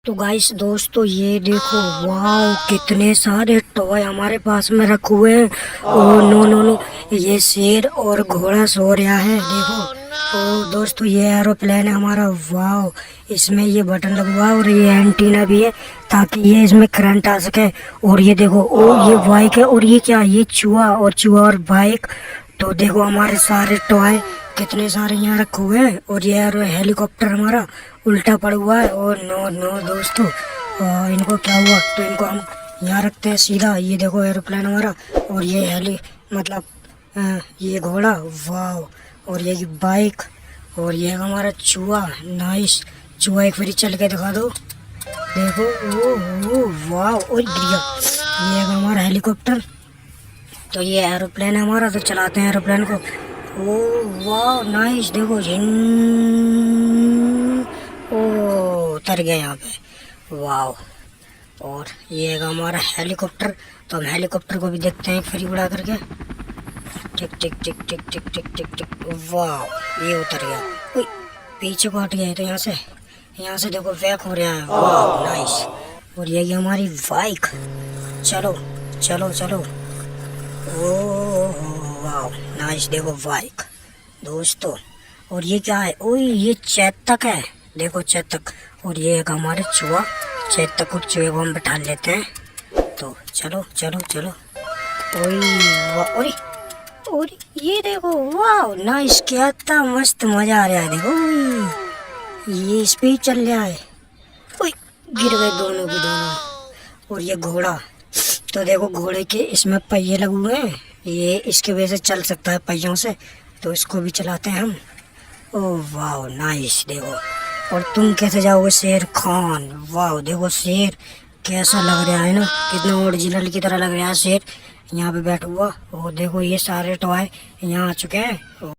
तो गाइस दोस्तों ये देखो, वाह कितने सारे टॉय हमारे पास में रखे हुए हैं। ओ नो नो नो, ये शेर और घोड़ा सो रहा है देखो। ओ दोस्तों ये एरोप्लेन है हमारा, वाह इसमें ये बटन लगा हुआ है और ये एंटीना भी है ताकि ये इसमें करंट आ सके। और ये देखो, ओ ये बाइक है और ये क्या, ये चूहा और बाइक। तो देखो हमारे सारे टॉय कितने सारे यहाँ रखे हुए हैं। और ये हेलीकॉप्टर हमारा उल्टा पड़ा हुआ है। और नो नो दोस्तों, इनको क्या हुआ, तो इनको हम यहाँ रखते हैं सीधा। ये देखो एरोप्लेन हमारा, और ये मतलब ये घोड़ा, वाह। और ये बाइक, और ये हमारा चूहा, नाइस। चूहा एक बारी चल के दिखा दो, देखो ओ वाह, और गिरिया। ये हमारा हेलीकॉप्टर। तो ये एरोप्लेन है हमारा, तो चलाते हैं एरोप्लेन को। ओ वाह नाइस, देखो झिन, ओ उतर गया यहाँ पे, वाह। और ये है हमारा हेलीकॉप्टर। तो हम हेलीकॉप्टर को भी देखते हैं फ्री उड़ा करके। टिक टिक टिक टिक टिक टिक टिक टिक, वाह ये उतर गया। ओए, पीछे को हट गया है, तो यहाँ से देखो बैक हो रहा है, वाह नाइस। और ये हमारी बाइक, चलो चलो चलो, ओ वाह नाइस, देखो बाइक दोस्तों। और ये क्या है, ओए ये चेतक है, देखो चेतक। और ये एक हमारे चूहा, चेतक और चूहे को हम बैठा लेते हैं। तो चलो चलो चलो, ओए वाह, और ये देखो, वाह नाइस, क्या था मस्त, मजा आ रहा है देखो। ये स्पीड चल रहा है, ओए गिर गए दोनों के दोनों। और ये घोड़ा, तो देखो घोड़े के इसमें पहिए लगे हुए हैं, ये इसके वजह से चल सकता है पहियों से। तो इसको भी चलाते हैं हम। ओह वाह नाइस, देखो। और तुम कैसे जाओगे शेर खान, वाह देखो शेर कैसा लग रहा है ना, कितना ओरिजिनल की तरह लग रहा है शेर यहाँ पे बैठा हुआ। और देखो ये सारे टॉय यहाँ आ चुके हैं।